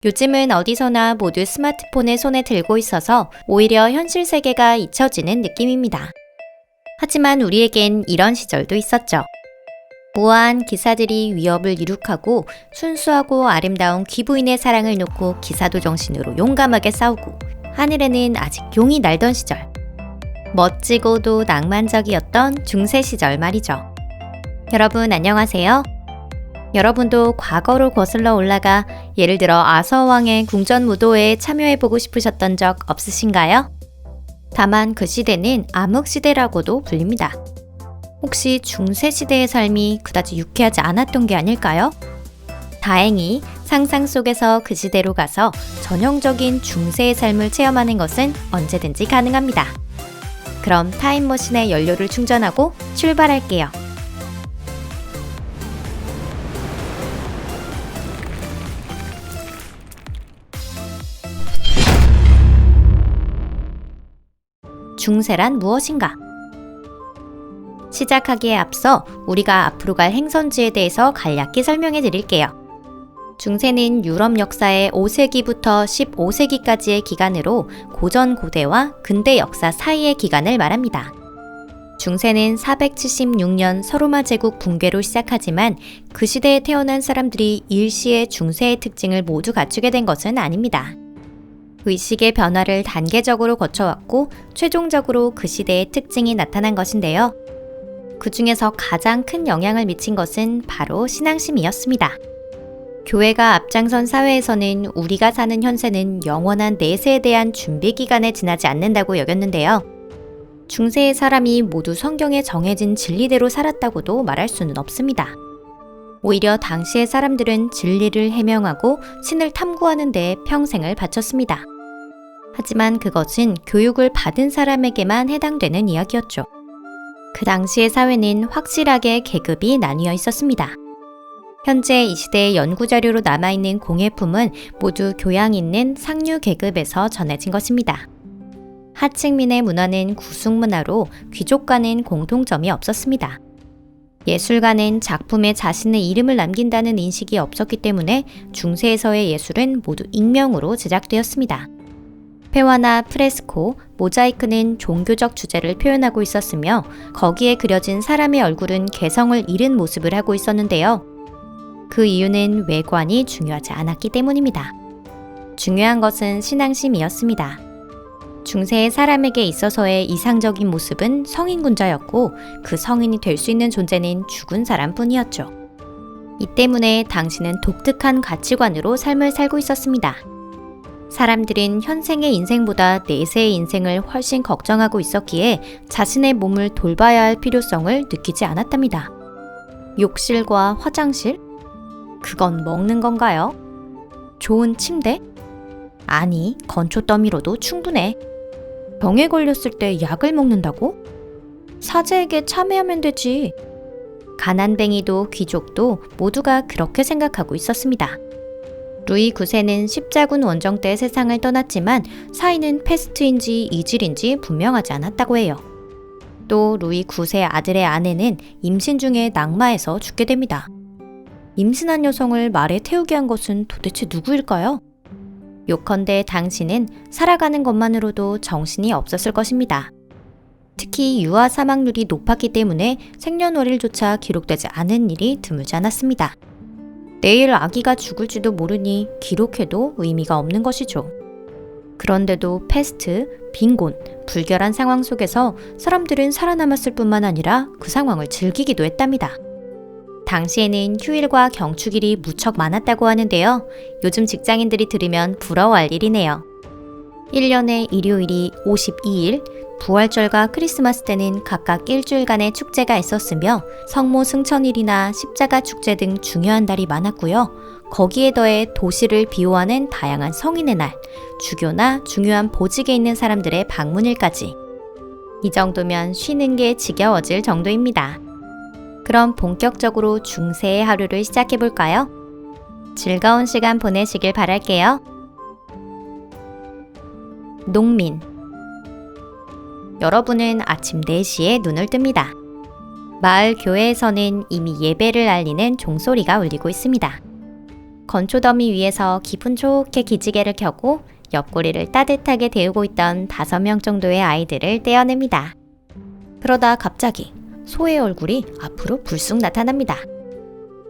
요즘은 어디서나 모두 스마트폰을 손에 들고 있어서 오히려 현실 세계가 잊혀지는 느낌입니다. 하지만 우리에겐 이런 시절도 있었죠. 우아한 기사들이 위협을 이룩하고 순수하고 아름다운 귀부인의 사랑을 놓고 기사도 정신으로 용감하게 싸우고 하늘에는 아직 용이 날던 시절. 멋지고도 낭만적이었던 중세 시절 말이죠. 여러분 안녕하세요. 여러분도 과거로 거슬러 올라가 예를 들어 아서왕의 궁전 무도회에 참여해보고 싶으셨던 적 없으신가요? 다만 그 시대는 암흑시대라고도 불립니다. 혹시 중세시대의 삶이 그다지 유쾌하지 않았던 게 아닐까요? 다행히 상상 속에서 그 시대로 가서 전형적인 중세의 삶을 체험하는 것은 언제든지 가능합니다. 그럼 타임머신에 연료를 충전하고 출발할게요. 중세란 무엇인가? 시작하기에 앞서 우리가 앞으로 갈 행선지에 대해서 간략히 설명해 드릴게요. 중세는 유럽 역사의 5세기부터 15세기까지의 기간으로 고전 고대와 근대 역사 사이의 기간을 말합니다. 중세는 476년 서로마 제국 붕괴로 시작하지만 그 시대에 태어난 사람들이 일시에 중세의 특징을 모두 갖추게 된 것은 아닙니다. 의식의 변화를 단계적으로 거쳐왔고 최종적으로 그 시대의 특징이 나타난 것인데요. 그 중에서 가장 큰 영향을 미친 것은 바로 신앙심이었습니다. 교회가 앞장선 사회에서는 우리가 사는 현세는 영원한 내세에 대한 준비 기간에 지나지 않는다고 여겼는데요. 중세의 사람이 모두 성경에 정해진 진리대로 살았다고도 말할 수는 없습니다. 오히려 당시의 사람들은 진리를 해명하고 신을 탐구하는 데 평생을 바쳤습니다. 하지만 그것은 교육을 받은 사람에게만 해당되는 이야기였죠. 그 당시의 사회는 확실하게 계급이 나뉘어 있었습니다. 현재 이 시대의 연구자료로 남아있는 공예품은 모두 교양 있는 상류 계급에서 전해진 것입니다. 하층민의 문화는 구숙문화로 귀족과는 공통점이 없었습니다. 예술가는 작품에 자신의 이름을 남긴다는 인식이 없었기 때문에 중세에서의 예술은 모두 익명으로 제작되었습니다. 회화나 프레스코, 모자이크는 종교적 주제를 표현하고 있었으며 거기에 그려진 사람의 얼굴은 개성을 잃은 모습을 하고 있었는데요. 그 이유는 외관이 중요하지 않았기 때문입니다. 중요한 것은 신앙심이었습니다. 중세의 사람에게 있어서의 이상적인 모습은 성인군자였고 그 성인이 될 수 있는 존재는 죽은 사람뿐이었죠. 이 때문에 당신은 독특한 가치관으로 삶을 살고 있었습니다. 사람들은 현생의 인생보다 내세의 인생을 훨씬 걱정하고 있었기에 자신의 몸을 돌봐야 할 필요성을 느끼지 않았답니다. 욕실과 화장실? 그건 먹는 건가요? 좋은 침대? 아니, 건초 더미로도 충분해. 병에 걸렸을 때 약을 먹는다고? 사제에게 참회하면 되지. 가난뱅이도 귀족도 모두가 그렇게 생각하고 있었습니다. 루이 9세는 십자군 원정 때 세상을 떠났지만 사인은 패스트인지 이질인지 분명하지 않았다고 해요. 또 루이 9세 아들의 아내는 임신 중에 낙마해서 죽게 됩니다. 임신한 여성을 말에 태우게 한 것은 도대체 누구일까요? 요컨대 당신은 살아가는 것만으로도 정신이 없었을 것입니다. 특히 유아 사망률이 높았기 때문에 생년월일조차 기록되지 않은 일이 드물지 않았습니다. 내일 아기가 죽을지도 모르니 기록해도 의미가 없는 것이죠. 그런데도 패스트, 빈곤, 불결한 상황 속에서 사람들은 살아남았을 뿐만 아니라 그 상황을 즐기기도 했답니다. 당시에는 휴일과 경축일이 무척 많았다고 하는데요. 요즘 직장인들이 들으면 부러워할 일이네요. 1년에 일요일이 52일, 부활절과 크리스마스 때는 각각 일주일간의 축제가 있었으며 성모 승천일이나 십자가 축제 등 중요한 달이 많았고요. 거기에 더해 도시를 비호하는 다양한 성인의 날, 주교나 중요한 보직에 있는 사람들의 방문일까지. 이 정도면 쉬는 게 지겨워질 정도입니다. 그럼 본격적으로 중세의 하루를 시작해볼까요? 즐거운 시간 보내시길 바랄게요. 농민. 여러분은 아침 4시에 눈을 뜹니다. 마을 교회에서는 이미 예배를 알리는 종소리가 울리고 있습니다. 건초더미 위에서 기분 좋게 기지개를 켜고 옆구리를 따뜻하게 데우고 있던 5명 정도의 아이들을 떼어냅니다. 그러다 갑자기 소의 얼굴이 앞으로 불쑥 나타납니다.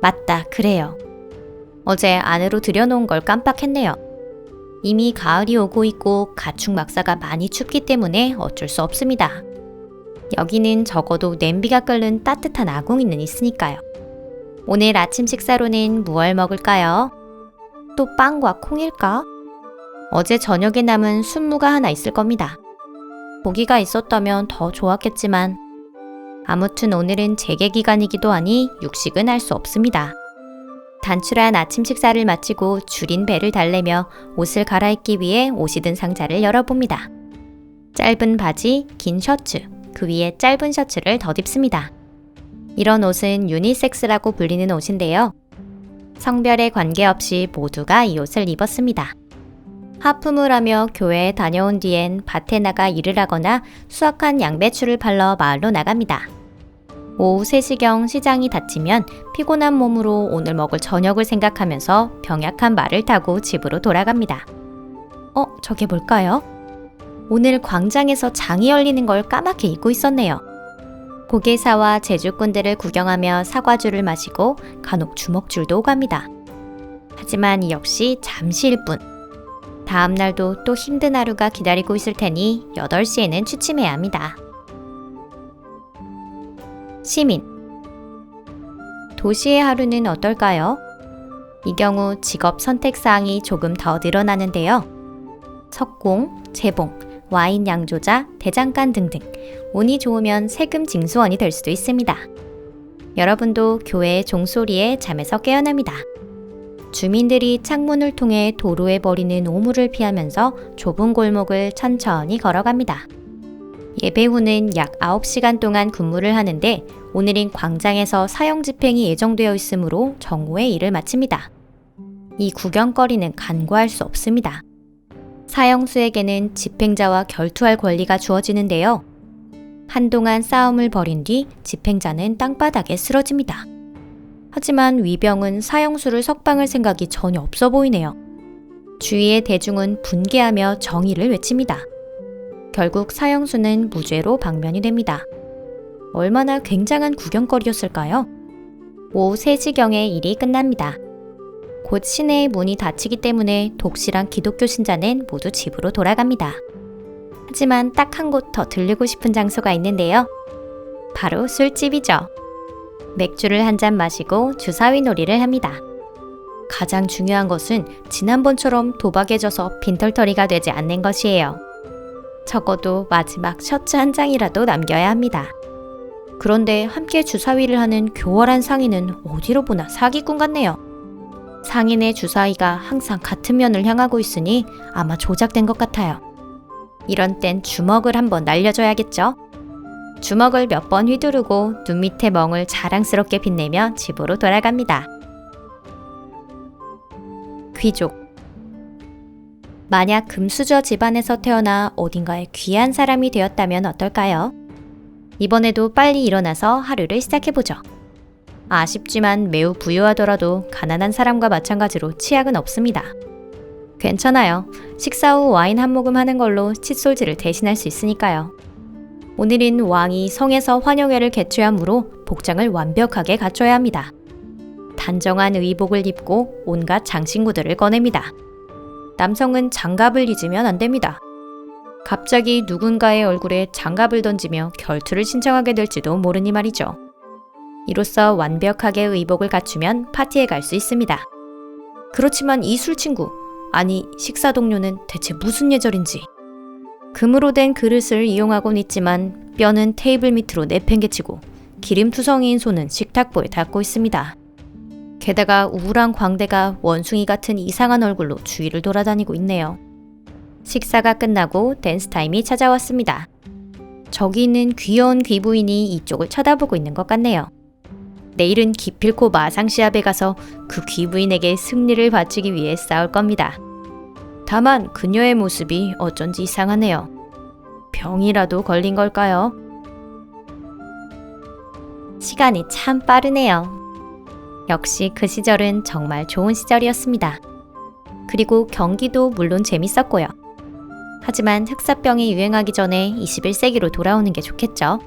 맞다, 그래요. 어제 안으로 들여놓은 걸 깜빡했네요. 이미 가을이 오고 있고 가축 막사가 많이 춥기 때문에 어쩔 수 없습니다. 여기는 적어도 냄비가 끓는 따뜻한 아궁이는 있으니까요. 오늘 아침 식사로는 무얼 먹을까요? 또 빵과 콩일까? 어제 저녁에 남은 순무가 하나 있을 겁니다. 고기가 있었다면 더 좋았겠지만 아무튼 오늘은 재개 기간이기도 하니 육식은 할 수 없습니다. 단출한 아침 식사를 마치고 줄인 배를 달래며 옷을 갈아입기 위해 옷이 든 상자를 열어봅니다. 짧은 바지, 긴 셔츠, 그 위에 짧은 셔츠를 덧입습니다. 이런 옷은 유니섹스라고 불리는 옷인데요. 성별에 관계없이 모두가 이 옷을 입었습니다. 하품을 하며 교회에 다녀온 뒤엔 밭에 나가 일을 하거나 수확한 양배추를 팔러 마을로 나갑니다. 오후 3시경 시장이 닫히면 피곤한 몸으로 오늘 먹을 저녁을 생각하면서 병약한 말을 타고 집으로 돌아갑니다. 저게 뭘까요? 오늘 광장에서 장이 열리는 걸 까맣게 잊고 있었네요. 고개사와 제주꾼들을 구경하며 사과주를 마시고 간혹 주먹줄도 오갑니다. 하지만 역시 잠시일 뿐. 다음 날도 또 힘든 하루가 기다리고 있을 테니 8시에는 취침해야 합니다. 시민. 도시의 하루는 어떨까요? 이 경우 직업 선택사항이 조금 더 늘어나는데요. 석공, 재봉, 와인 양조자, 대장간 등등 운이 좋으면 세금 징수원이 될 수도 있습니다. 여러분도 교회의 종소리에 잠에서 깨어납니다. 주민들이 창문을 통해 도로에 버리는 오물을 피하면서 좁은 골목을 천천히 걸어갑니다. 예배 후는 약 9시간 동안 근무를 하는데 오늘은 광장에서 사형 집행이 예정되어 있으므로 정오에 일을 마칩니다. 이 구경거리는 간과할 수 없습니다. 사형수에게는 집행자와 결투할 권리가 주어지는데요. 한동안 싸움을 벌인 뒤 집행자는 땅바닥에 쓰러집니다. 하지만 위병은 사형수를 석방할 생각이 전혀 없어 보이네요. 주위의 대중은 분개하며 정의를 외칩니다. 결국 사형수는 무죄로 방면이 됩니다. 얼마나 굉장한 구경거리였을까요? 오후 3시경에 일이 끝납니다. 곧 시내의 문이 닫히기 때문에 독실한 기독교 신자는 모두 집으로 돌아갑니다. 하지만 딱 한 곳 더 들르고 싶은 장소가 있는데요. 바로 술집이죠. 맥주를 한 잔 마시고 주사위 놀이를 합니다. 가장 중요한 것은 지난번처럼 도박해져서 빈털터리가 되지 않는 것이에요. 적어도 마지막 셔츠 한 장이라도 남겨야 합니다. 그런데 함께 주사위를 하는 교활한 상인은 어디로 보나 사기꾼 같네요. 상인의 주사위가 항상 같은 면을 향하고 있으니 아마 조작된 것 같아요. 이런 땐 주먹을 한번 날려줘야겠죠? 주먹을 몇 번 휘두르고 눈 밑에 멍을 자랑스럽게 빛내며 집으로 돌아갑니다. 귀족. 만약 금수저 집안에서 태어나 어딘가에 귀한 사람이 되었다면 어떨까요? 이번에도 빨리 일어나서 하루를 시작해보죠. 아쉽지만 매우 부유하더라도 가난한 사람과 마찬가지로 치약은 없습니다. 괜찮아요. 식사 후 와인 한 모금 하는 걸로 칫솔질을 대신할 수 있으니까요. 오늘은 왕이 성에서 환영회를 개최하므로 복장을 완벽하게 갖춰야 합니다. 단정한 의복을 입고 온갖 장신구들을 꺼냅니다. 남성은 장갑을 잊으면 안 됩니다. 갑자기 누군가의 얼굴에 장갑을 던지며 결투를 신청하게 될지도 모르니 말이죠. 이로써 완벽하게 의복을 갖추면 파티에 갈 수 있습니다. 그렇지만 이 술친구, 아니 식사 동료는 대체 무슨 예절인지. 금으로 된 그릇을 이용하곤 있지만 뼈는 테이블 밑으로 내팽개치고 기름투성이인 손은 식탁보에 닿고 있습니다. 게다가 우울한 광대가 원숭이 같은 이상한 얼굴로 주위를 돌아다니고 있네요. 식사가 끝나고 댄스 타임이 찾아왔습니다. 저기 있는 귀여운 귀부인이 이쪽을 쳐다보고 있는 것 같네요. 내일은 기필코 마상시합에 가서 그 귀부인에게 승리를 바치기 위해 싸울 겁니다. 다만 그녀의 모습이 어쩐지 이상하네요. 병이라도 걸린 걸까요? 시간이 참 빠르네요. 역시 그 시절은 정말 좋은 시절이었습니다. 그리고 경기도 물론 재밌었고요. 하지만 흑사병이 유행하기 전에 21세기로 돌아오는 게 좋겠죠.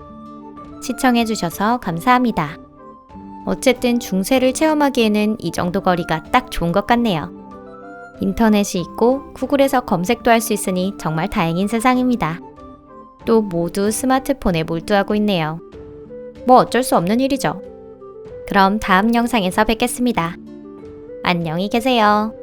시청해주셔서 감사합니다. 어쨌든 중세를 체험하기에는 이 정도 거리가 딱 좋은 것 같네요. 인터넷이 있고 구글에서 검색도 할 수 있으니 정말 다행인 세상입니다. 또 모두 스마트폰에 몰두하고 있네요. 뭐 어쩔 수 없는 일이죠. 그럼 다음 영상에서 뵙겠습니다. 안녕히 계세요.